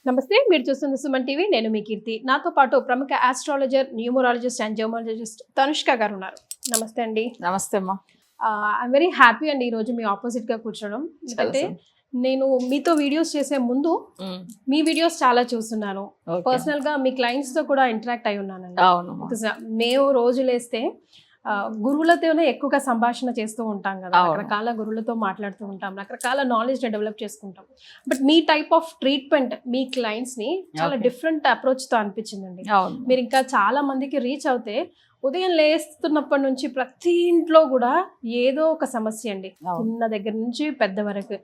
నమస్తే, మీరు చూస్తున్న సుమన్ టీవీ. నేను మీ కీర్తి. నాతో పాటు ప్రముఖ ఆస్ట్రాలజర్, న్యూమరాలజిస్ట్ అండ్ జర్మాలజిస్ట్ తనుష్క గారు ఉన్నారు. నమస్తే అండి. నమస్తే అమ్మా. ఐఎమ్ వెరీ హ్యాపీ అండి ఈరోజు మీ ఆపోజిట్ గా కూర్చోవడం. ఎందుకంటే నేను మీతో వీడియోస్ చేసే ముందు మీ వీడియోస్ చాలా చూస్తున్నాను. పర్సనల్ గా మీ క్లయింట్స్ తో కూడా ఇంటరాక్ట్ అయి ఉన్నానండి. మేము రోజు లేస్తే గురువులతోనే ఎక్కువగా సంభాషణ చేస్తూ ఉంటాం కదా, రకరకాల గురువులతో మాట్లాడుతూ ఉంటాం, రకరకాల నాలెడ్జ్ ని డెవలప్ చేసుకుంటాం. But me type of treatment me clients ని చాలా డిఫరెంట్ అప్రోచ్ తో అనిపించిందండి. మీరు ఇంకా చాలా మందికి రీచ్ అవుతే ఉదయం లేస్తున్నప్పటి నుంచి ప్రతి ఇంట్లో కూడా ఏదో ఒక సమస్య అండి, చిన్న దగ్గర నుంచి పెద్ద వరకు.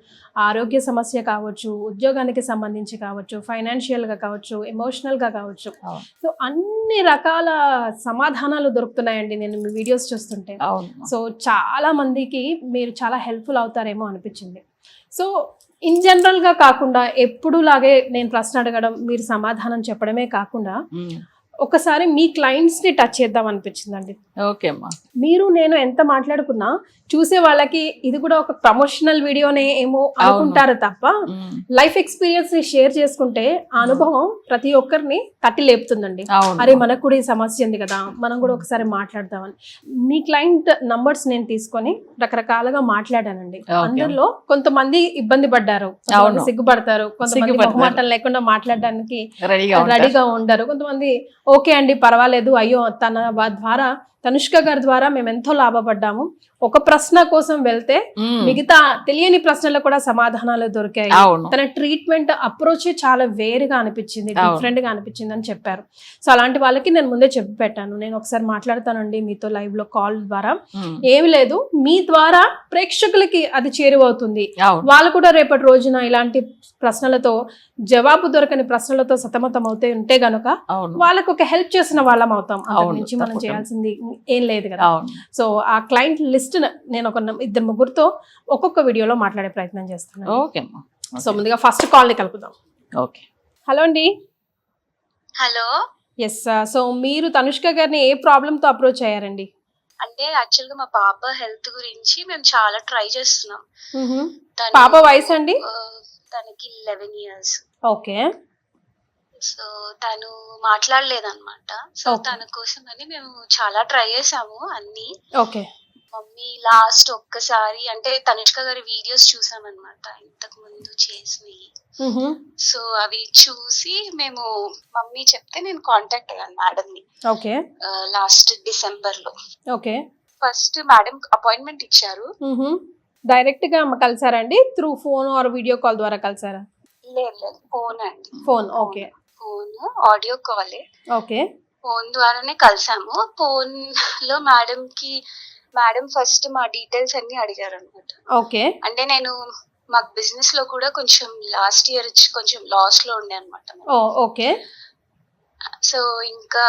ఆరోగ్య సమస్య కావచ్చు, ఉద్యోగానికి సంబంధించి కావచ్చు, ఫైనాన్షియల్ గా కావచ్చు, ఎమోషనల్ గా కావచ్చు. సో అన్ని రకాల సమాధానాలు దొరుకుతున్నాయండి నేను మీ వీడియోస్ చూస్తుంటే. సో చాలా మందికి మీరు చాలా హెల్ప్ఫుల్ అవుతారేమో అనిపించింది. సో ఇన్ జనరల్ గా కాకుండా ఎప్పుడు లాగే నేను ప్రశ్న అడగడం, మీరు సమాధానం చెప్పడమే కాకుండా ఒకసారి మీ క్లయింట్స్ ని టచ్ చేద్దాం అనిపించిందండి. ఓకే అమ్మా. మీరు నేను ఎంత మాట్లాడుకున్నా చూసే వాళ్ళకి ఇది కూడా ఒక ప్రమోషనల్ వీడియోనే ఏమో అనుకుంటారు తప్ప లైఫ్ ఎక్స్పీరియన్స్ ని షేర్ చేసుకుంటే ఆ అనుభవం ప్రతి ఒక్కరిని తట్టి లేపుతుందండి. అరే మనకు కూడా ఈ సమస్య ఉంది కదా, మనం కూడా ఒకసారి మాట్లాడదామని. మీ క్లయింట్ నంబర్స్ నేను తీసుకొని రకరకాలుగా మాట్లాడానండి. అందరిలో కొంతమంది ఇబ్బంది పడ్డారు, సిగ్గుపడతారు, కొంతమంది మొహమాటం లేకుండా మాట్లాడడానికి రెడీగా ఉండరు, కొంతమంది ఓకే అండి పర్వాలేదు, అయ్యో తన ద్వారా తనుష్క గారి ద్వారా మేము ఎంతో లాభపడ్డాము, ఒక ప్రశ్న కోసం వెళ్తే మిగతా తెలియని ప్రశ్నలకు కూడా సమాధానాలు దొరికాయి, తన ట్రీట్మెంట్ అప్రోచ్ చాలా వేరుగా అనిపించింది, డిఫరెంట్ గా అనిపించింది అని చెప్పారు. సో అలాంటి వాళ్ళకి నేను ముందే చెప్పి పెట్టాను, నేను ఒకసారి మాట్లాడతానండి మీతో లైవ్ లో కాల్ ద్వారా. ఏమి లేదు, మీ ద్వారా ప్రేక్షకులకి అది చేరువవుతుంది. వాళ్ళు కూడా రేపటి రోజున ఇలాంటి ప్రశ్నలతో, జవాబు దొరకని ప్రశ్నలతో సతమతం అవుతే ఉంటే గనుక వాళ్ళకు ఒక హెల్ప్ చేసిన వాళ్ళం అవుతాం. అంతకు మించి మనం చేయాల్సింది ఏం లేదు కదా. సో ఆ క్లయింట్ లిస్ట్ నేను ఒక 2-3 ఒక్కొక్క వీడియోలో మాట్లాడే ప్రయత్నం చేస్తున్నాను. సో ముందుగా ఫస్ట్ కాల్ ని కలుపుదాం. ఓకే, హలో అండి. హలో. ఎస్, సో మీరు తనుష్క గారిని ఏ ప్రాబ్లమ్ తో అప్రోచ్ అయ్యారండి? అంటే యాక్చువల్ గా మా పాప హెల్త్ గురించి మేము చాలా ట్రై చేస్తున్నాం. పాప వయసు అండి? తనకి 11 years. ఓకే. సో తను మాట్లాడలేదన్నమాట. సో తన కోసం అని మేము చాలా ట్రై చేసాము అన్ని. ఓకే. మమ్మీ లాస్ట్ ఒక్కసారి అంటే తనుష్క గారి వీడియోస్ చూసామన్నమాట ఇంతకు ముందు చేసినవి. సో అవి చూసి మేము మమ్మీ చెప్తే నేను కాంటాక్ట్ అయ్యాను మేడం ని. ఓకే. లాస్ట్ డిసెంబర్ లో. ఓకే. ఫస్ట్ మేడం అపాయింట్మెంట్ ఇచ్చారు. డైరెక్ట్ గా కలిసారండి? Through phone or video call ద్వారా కలిసారా? లేదు, ఫోన్ అండి. ఫోన్. ఓకే. ఫోన్ ఆడియో కాలే. ఓకే. ఫోన్ ద్వారానే కలిసాము. ఫోన్ లో మేడం ఫస్ట్ మా డీటెయిల్స్ అన్ని అడిగారు అనమాట. ఓకే. అంటే నేను మాకు బిజినెస్ లో కూడా కొంచెం లాస్ట్ ఇయర్ కొంచెం లాస్ లో ఉండే అనమాట. ఓకే. సో ఇంకా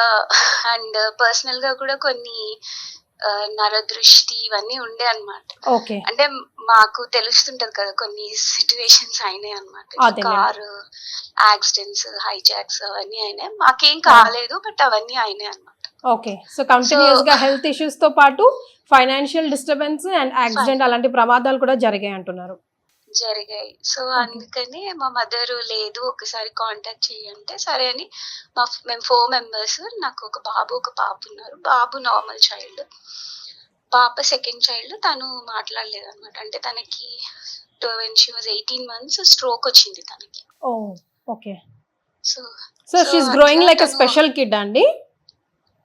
అండ్ పర్సనల్ గా కూడా కొన్ని నరదృష్టి ఇవన్నీ ఉండే అన్నమాట. అంటే మాకు తెలుస్తుంటది కదా కొన్ని సిచ్యువేషన్స్ అయినాయి అన్నమాట. కారు యాక్సిడెంట్స్, హైజాక్స్ అవన్నీ అయినాయి. మాకేం కాలేదు బట్ అవన్నీ అయినాయి అన్నమాట. ఓకే. సో కంటిన్యూస్ గా హెల్త్ ఇష్యూస్ తో పాటు ఫైనాన్షియల్ డిస్టర్బెన్స్ అండ్ యాక్సిడెంట్ అలాంటి ప్రమాదాలు కూడా జరిగాయి అంటున్నారు. జరిగాయి. సో అందుకని మా మదర్ లేదు ఒకసారి కాంటాక్ట్ చేయంటే సరే అని మేము 4 members. నాకు ఒక బాబు ఒక పాప ఉన్నారు. బాబు నార్మల్ చైల్డ్, పాప సెకండ్ చైల్డ్. తను మాట్లాడలేదు అనమాట. అంటే తనకి when she was 18 months stroke వచ్చింది తనకి. Okay. So she is growing like a special kid అండి?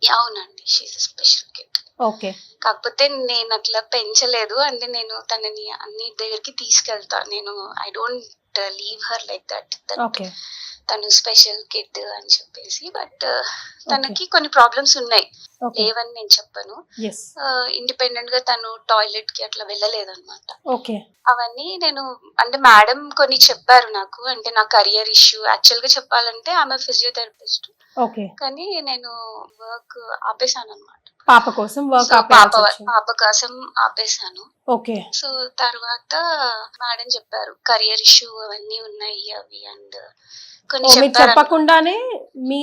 అవునండి, she is a special kid. Okay. కాకపోతే నేను అట్లా పెంచలేదు. అంటే నేను తనని అన్ని దగ్గరికి తీసుకెళ్తా. నేను I don't leave her like that. తను స్పెషల్ కిడ్ అని చెప్పేసి. బట్ తనకి కొన్ని ప్రాబ్లమ్స్ ఉన్నాయి, లేవని నేను చెప్పను. ఇండిపెండెంట్ గా తను టాయిలెట్ కి అట్లా వెళ్ళలేదన్నమాట. అవన్నీ నేను అంటే మేడం కొన్ని చెప్పారు నాకు. అంటే నా కెరియర్ ఇష్యూ యాక్చువల్ గా చెప్పాలంటే ఆమె ఫిజియోథెరపిస్ట్. కానీ నేను వర్క్ ఆపేసాను అనమాట. పాప కోసం పాప కోసం ఆపేసాను. సో తర్వాత మేడం చెప్పారు కెరియర్ ఇష్యూ అవన్నీ ఉన్నాయి అవి అండ్ కొన్ని చెప్పకుండానే మీ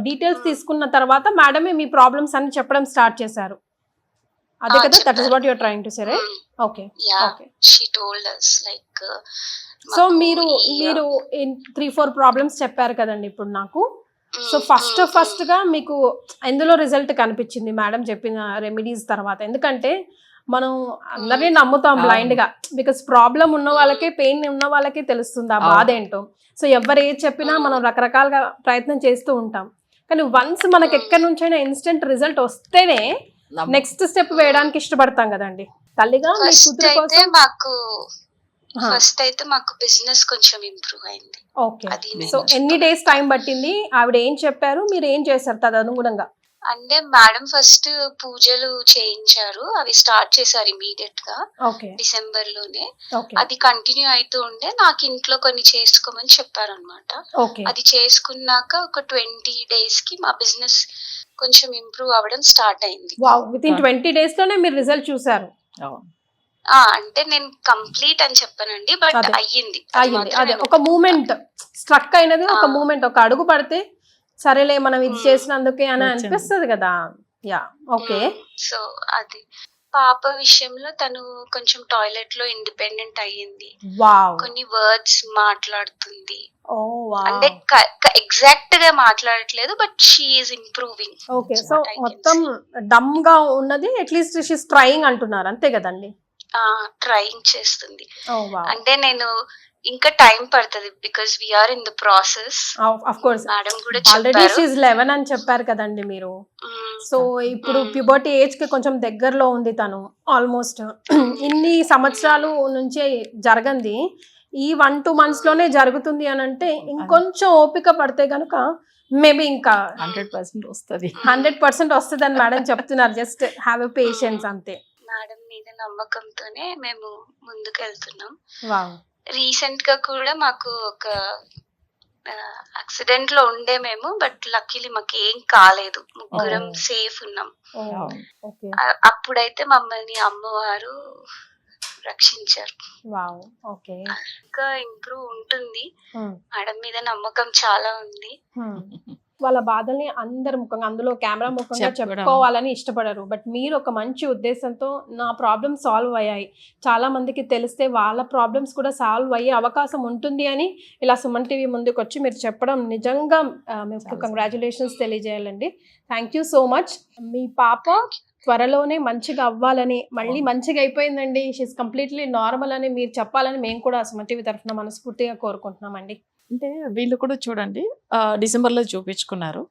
డీటెయిల్స్ తీసుకున్న తర్వాత మేడమే మీ ప్రాబ్లమ్స్ అన్ని చెప్పడం స్టార్ట్ చేశారు. అదే కదా, that is what your trying to say, right? Okay, okay. She told us like so మీరు 3-4 ప్రాబ్లమ్స్ చెప్పారు కదండి ఇప్పుడు నాకు. సో ఫస్ట్ గా మీకు ఎందులో రిజల్ట్ కనిపించింది మేడం చెప్పిన రెమెడీస్ తర్వాత? ఎందుకంటే మనం అందరినీ నమ్ముతాం బ్లైండ్ గా, బికాస్ ప్రాబ్లం ఉన్న వాళ్ళకే, పెయిన్ ఉన్న వాళ్ళకే తెలుస్తుంది ఆ బాధ ఏంటో. సో ఎవరు ఏది చెప్పినా మనం రకరకాలుగా ప్రయత్నం చేస్తూ ఉంటాం, కానీ వన్స్ మనకి ఎక్కడి నుంచైనా ఇన్స్టెంట్ రిజల్ట్ వస్తేనే నెక్స్ట్ స్టెప్ వేయడానికి ఇష్టపడతాం కదండి. తల్లిగా మీ కూతురు కోసం ఫస్ట్ అయితే మాకు బిజినెస్ కొంచెం ఇంప్రూవ్ అయింది. ఓకే, సో ఎన్ని డేస్ టైం పట్టింది? ఆవిడ ఏం చెప్పారు, మీరు ఏం చేశారు తదనుగుణంగా? అంటే మేడం ఫస్ట్ పూజలు చేయించారు, అవి స్టార్ట్ చేశారు ఇమీడియట్ గా డిసెంబర్ లోనే. అది కంటిన్యూ అవుతూ ఉండే, నాకు ఇంట్లో కొన్ని చేసుకోమని చెప్పారు అనమాట. అది చేసుకున్నాక ఒక 20 days కి మా బిజినెస్ కొంచెం ఇంప్రూవ్ అవ్వడం స్టార్ట్ అయింది. విత్ ఇన్ 20 days లోనే మీరు రిజల్ట్ చూసారు? అంటే నేను కంప్లీట్ అని చెప్పానండి, బట్ అయ్యింది. అదే ఒక మూమెంట్ స్ట్రక్ అయినది, ఒక మూమెంట్, ఒక అడుగు పడితే సరేలే మనం ఇది చేసినందుకే అని అనిపిస్తుంది కదా. Yeah, okay. సో అది పాప విషయంలో తను కొంచెం టాయిలెట్ లో ఇండిపెండెంట్ అయ్యింది, కొన్ని వర్డ్స్ మాట్లాడుతుంది. అంటే ఎగ్జాక్ట్ గా మాట్లాడట్లేదు, but she is improving. Okay, so మొత్తం డమ్ గా ఉన్నది అట్లీస్ట్ షీ ఇస్ ట్రైయింగ్ అంటున్నారు, అంతే కదండి? ట్రైయింగ్ చేస్తుంది. అంటే నేను ఇంకా టైం పడుతుంది because we are in the process. Of course madam కూడా ఆల్రెడీ షీ ఇస్ 11 అని చెప్పారు కదండి మీరు. సో ఇప్పుడు ప్యూబర్టీ ఏజ్ కి కొంచెం దగ్గరలో ఉంది తను. ఆల్మోస్ట్ ఇన్ని సంవత్సరాలు నుంచే జరగంది, ఈ 1-2 months లోనే జరుగుతుంది అని అంటే ఇంకొంచెం ఓపిక పడితే గనుక మేబీ ఇంకా 100% వస్తుంది. 100% వస్తుంది అని మేడం చెప్తున్నారు. జస్ట్ హ్యావ్ ఎ పేషెన్స్ అంతే. మేడం మీద నమ్మకంతోనే మేము ముందుకు వెళ్తున్నాం. వావ్. రీసెంట్ గా కూడా మాకు ఒక యాక్సిడెంట్ లో ఉండే మేము, బట్ లక్కీలీ మాకు ఏం కాలేదు, ముగ్గురం సేఫ్ ఉన్నాం. అప్పుడైతే మమ్మల్ని అమ్మవారు రక్షించారు. ఇంకా ఇంప్రూవ్ ఉంటుంది, మేడం మీద నమ్మకం చాలా ఉంది. వాళ్ళ బాధల్ని అందరి ముఖంగా, అందులో కెమెరా ముఖంగా చెప్పుకోవాలని ఇష్టపడరు, బట్ మీరు ఒక మంచి ఉద్దేశంతో నా ప్రాబ్లమ్స్ సాల్వ్ అయ్యాయి, చాలా మందికి తెలిస్తే వాళ్ళ ప్రాబ్లమ్స్ కూడా సాల్వ్ అయ్యే అవకాశం ఉంటుంది అని ఇలా సుమన్ టీవీ ముందుకు వచ్చి మీరు చెప్పడం నిజంగా మీకు కంగ్రాచులేషన్స్ తెలియజేయాలండి. Thank you so much. మీ పాప త్వరలోనే మంచిగా అవ్వాలని, మళ్ళీ మంచిగా అయిపోయిందండి, షీఈస్ కంప్లీట్లీ నార్మల్ అని మీరు చెప్పాలని మేము కూడా సుమన్ టీవీ తరఫున మనస్ఫూర్తిగా కోరుకుంటున్నామండి. అంటే వీళ్ళు కూడా చూడండి డిసెంబర్లో చూపించుకున్నారు,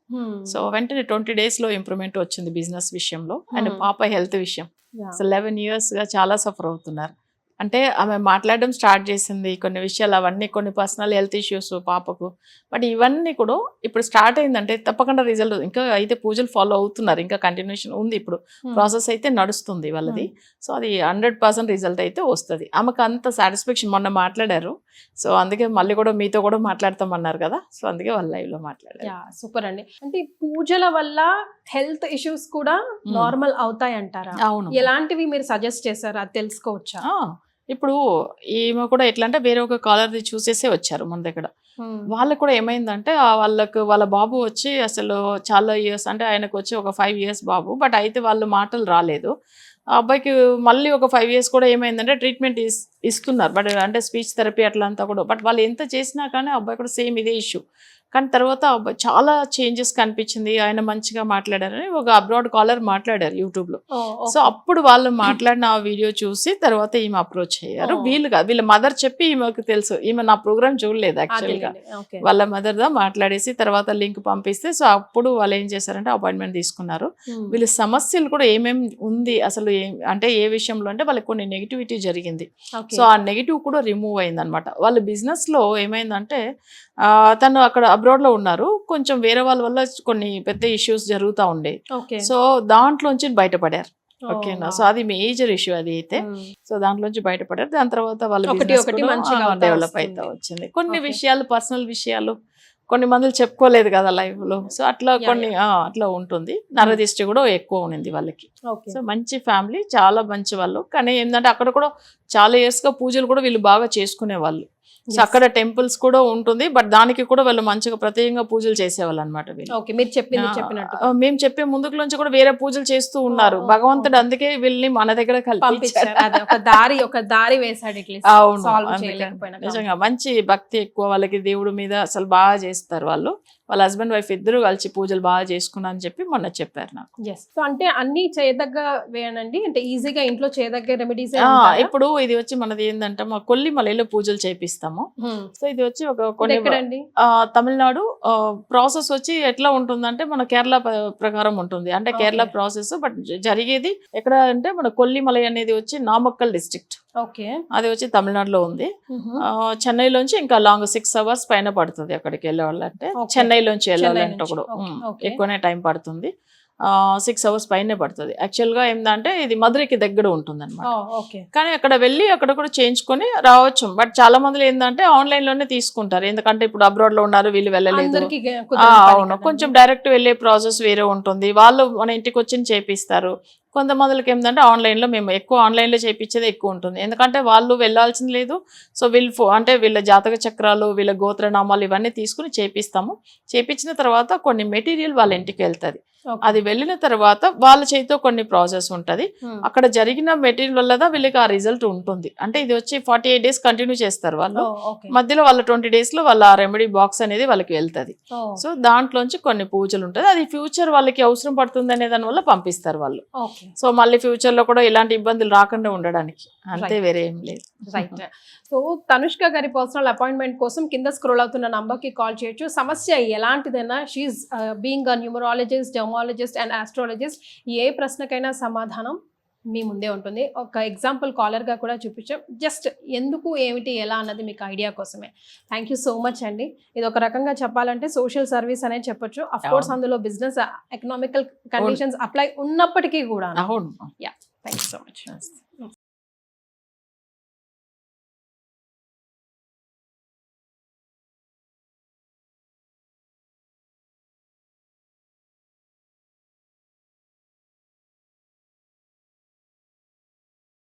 సో వెంటనే 20 days లో ఇంప్రూవ్మెంట్ వచ్చింది బిజినెస్ విషయంలో. అండ్ పాప హెల్త్ విషయం, సో 11 years గా చాలా సఫర్ అవుతున్నారు. అంటే ఆమె మాట్లాడడం స్టార్ట్ చేసింది కొన్ని విషయాలు, అవన్నీ కొన్ని పర్సనల్ హెల్త్ ఇష్యూస్ పాపకు, బట్ ఇవన్నీ కూడా ఇప్పుడు స్టార్ట్ అయిందంటే తప్పకుండా రిజల్ట్. ఇంకా అయితే పూజలు ఫాలో అవుతున్నారు, ఇంకా కంటిన్యూషన్ ఉంది, ఇప్పుడు ప్రాసెస్ అయితే నడుస్తుంది వాళ్ళది. సో అది 100% రిజల్ట్ అయితే వస్తుంది. ఆమెకు అంత సాటిస్ఫాక్షన్, మొన్న మాట్లాడారు, సో అందుకే మళ్ళీ కూడా మీతో కూడా మాట్లాడతామన్నారు కదా, సో అందుకే వాళ్ళ లైవ్ లో మాట్లాడారు. సూపర్ అండి. అంటే పూజల వల్ల హెల్త్ ఇష్యూస్ కూడా నార్మల్ అవుతాయి అంటారా? అవును. ఎలాంటివి మీరు సజెస్ట్ చేశారు, అది తెలుసుకోవచ్చా? ఇప్పుడు ఈమె కూడా ఎట్లా అంటే వేరే ఒక కాలర్ది చూసేసే వచ్చారు మన దగ్గర. వాళ్ళకు కూడా ఏమైందంటే వాళ్ళ బాబు వచ్చి అసలు చాలా ఇయర్స్, అంటే ఆయనకు వచ్చి ఒక 5 years బాబు, బట్ అయితే వాళ్ళు మాటలు రాలేదు. ఆ అబ్బాయికి మళ్ళీ ఒక 5 years కూడా ఏమైందంటే ట్రీట్మెంట్ ఇస్తున్నారు, బట్ అంటే స్పీచ్ థెరపీ అట్లా అంతా కూడా, బట్ వాళ్ళు ఎంత చేసినా కానీ అబ్బాయి కూడా సేమ్ ఇదే ఇష్యూ. కానీ తర్వాత చాలా చేంజెస్ కనిపించింది, ఆయన మంచిగా మాట్లాడారని ఒక అబ్రాడ్ కాలర్ మాట్లాడారు యూట్యూబ్లో. సో అప్పుడు వాళ్ళు మాట్లాడిన ఆ వీడియో చూసి తర్వాత ఈమె అప్రోచ్ అయ్యారు. వీళ్ళ మదర్ చెప్పి ఈమెకు తెలుసు, ఈమె నా ప్రోగ్రామ్ చూడలేదు యాక్చువల్గా, వాళ్ళ మదర్దా మాట్లాడేసి తర్వాత లింక్ పంపిస్తే, సో అప్పుడు వాళ్ళు ఏం చేశారంటే అపాయింట్మెంట్ తీసుకున్నారు. వీళ్ళ సమస్యలు కూడా ఏమేమి ఉంది అసలు, అంటే ఏ విషయంలో అంటే వాళ్ళకి కొన్ని నెగిటివిటీ జరిగింది, సో ఆ నెగిటివ్ కూడా రిమూవ్ అయింది అనమాట. వాళ్ళ బిజినెస్ లో ఏమైందంటే తను అక్కడ అబ్రాడ్ లో ఉన్నారు, కొంచెం వేరే వాళ్ళ వల్ల కొన్ని పెద్ద ఇష్యూస్ జరుగుతూ ఉండే, సో దాంట్లోంచి బయటపడారు. ఓకేనా, సో అది మేజర్ ఇష్యూ అది అయితే, సో దాంట్లోంచి బయటపడారు. దాని తర్వాత వాళ్ళ డెవలప్ అయితే వచ్చింది. కొన్ని విషయాలు పర్సనల్ విషయాలు కొన్ని మందులు చెప్పుకోలేదు కదా లైఫ్ లో, సో అట్లా కొన్ని అట్లా ఉంటుంది. నరదిష్టి కూడా ఎక్కువ ఉన్నింది వాళ్ళకి. సో మంచి ఫ్యామిలీ, చాలా మంచి వాళ్ళు, కానీ ఏంటంటే అక్కడ కూడా చాలా ఇయర్స్ గా పూజలు కూడా వీళ్ళు బాగా చేసుకునే వాళ్ళు. సో అక్కడ టెంపుల్స్ కూడా ఉంటుంది, బట్ దానికి కూడా వాళ్ళు మంచిగా ప్రత్యేకంగా పూజలు చేసేవాళ్ళు అనమాట వీళ్ళు. ఓకే, మీరు చెప్పింది చెప్పినట్టు మేము చెప్పే ముందుకు నుంచి కూడా వేరే పూజలు చేస్తూ ఉన్నారు. భగవంతుడు అందుకే వీళ్ళని మన దగ్గర పంపించారు. అదే ఒక దారి వేసాడు ఇట్లా. అవును, solve అందుకని చేయలేకపోయినా నిజంగా మంచి భక్తి ఎక్కువ వాళ్ళకి, దేవుడి మీద అసలు బాగా చేస్తారు వాళ్ళు. వాళ్ళ హస్బెండ్ వైఫ్ ఇద్దరు కలిసి పూజలు బాగా చేసుకున్నా అని చెప్పి మొన్న చెప్పారు నాకు. సో అంటే అన్ని చేయదగ్గవేనండి, అంటే ఈజీగా ఇంట్లో చేయదగ్గ రెమెడీస్. ఇప్పుడు ఇది వచ్చి మనది ఏంటంటే మా కొల్లిమలలో పూజలు చేపిస్తాము. సో ఇది వచ్చి ఒక కొన్ని తమిళనాడు ప్రాసెస్ వచ్చి ఎట్లా ఉంటుందంటే మన కేరళ ప్రకారం ఉంటుంది, అంటే కేరళ ప్రాసెస్. బట్ జరిగేది ఎక్కడ అంటే మన కొల్లిమలై అనేది వచ్చి నామక్కల్ డిస్ట్రిక్ట్. ఓకే, అది వచ్చి తమిళనాడులో ఉంది. చెన్నైలోంచి ఇంకా లాంగ్ 6 hours పైన పడుతుంది అక్కడికి వెళ్ళాలంటే. చెన్నైలోంచి వెళ్ళాలంటే కూడా ఎక్కువనే టైం పడుతుంది, 6 hours పైనే పడుతుంది. యాక్చువల్ గా ఏంటంటే ఇది మధురైకి దగ్గర ఉంటుంది అనమాట. కానీ అక్కడ వెళ్ళి అక్కడ కూడా చేయించుకొని రావచ్చు. బట్ చాలా మంది ఏంటంటే ఆన్లైన్ లోనే తీసుకుంటారు, ఎందుకంటే ఇప్పుడు అబ్రాడ్ లో ఉన్నారు, వీళ్ళు వెళ్ళలేదు. అవును, కొంచెం డైరెక్ట్ వెళ్ళే ప్రాసెస్ వేరే ఉంటుంది, వాళ్ళు మన ఇంటికి వచ్చి చేపిస్తారు. కొంతమందికి ఏంటంటే ఆన్లైన్లో మేము ఎక్కువ ఆన్లైన్లో చేయించేది ఎక్కువ ఉంటుంది, ఎందుకంటే వాళ్ళు వెళ్ళాల్సింది లేదు. సో వీళ్ళు అంటే వీళ్ళ జాతక చక్రాలు, వీళ్ళ గోత్రనామాలు ఇవన్నీ తీసుకుని చేపిస్తాము. చేపించిన తర్వాత కొన్ని మెటీరియల్ వాళ్ళ ఇంటికి వెళ్తుంది. అది వెళ్ళిన తర్వాత వాళ్ళ చేతితో కొన్ని ప్రాసెస్ ఉంటుంది. అక్కడ జరిగిన మెటీరియల్ వల్ల వీళ్ళకి ఆ రిజల్ట్ ఉంటుంది. అంటే ఇది వచ్చి 48 days కంటిన్యూ చేస్తారు వాళ్ళు. మధ్యలో వాళ్ళ 20 days లో వాళ్ళ రెమెడీ బాక్స్ అనేది వాళ్ళకి వెళ్తుంది. సో దాంట్లోంచి కొన్ని పూజలు ఉంటుంది, అది ఫ్యూచర్ వాళ్ళకి అవసరం పడుతుంది అనే దాని వల్ల పంపిస్తారు వాళ్ళు. సో మళ్ళీ ఫ్యూచర్ లో కూడా ఇలాంటి ఇబ్బందులు రాకుండా ఉండడానికి, అంతే, వేరే ఏం లేదు. రైట్. సో తనుష్క గారి పర్సనల్ అపాయింట్మెంట్ కోసం కింద స్క్రోల్ అవుతున్న నంబర్ కి కాల్ చేయొచ్చు. సమస్య ఎలాంటిదైనా, she being a numerologist, dermatologist and astrologist, ఏ ప్రశ్నకైనా సమాధానం మీ ముందే ఉంటుంది. ఒక ఎగ్జాంపుల్ కాలర్ గా కూడా చూపించాం, జస్ట్ ఎందుకు, ఏమిటి, ఎలా అన్నది మీకు ఐడియా కోసమే. థ్యాంక్ యూ సో మచ్ అండి. ఇది ఒక రకంగా చెప్పాలంటే సోషల్ సర్వీస్ అనే చెప్పొచ్చు. అఫ్ కోర్స్ అందులో బిజినెస్ ఎకనామికల్ కండిషన్స్ అప్లై ఉన్నప్పటికీ కూడా. అవును, yeah, thank you so much.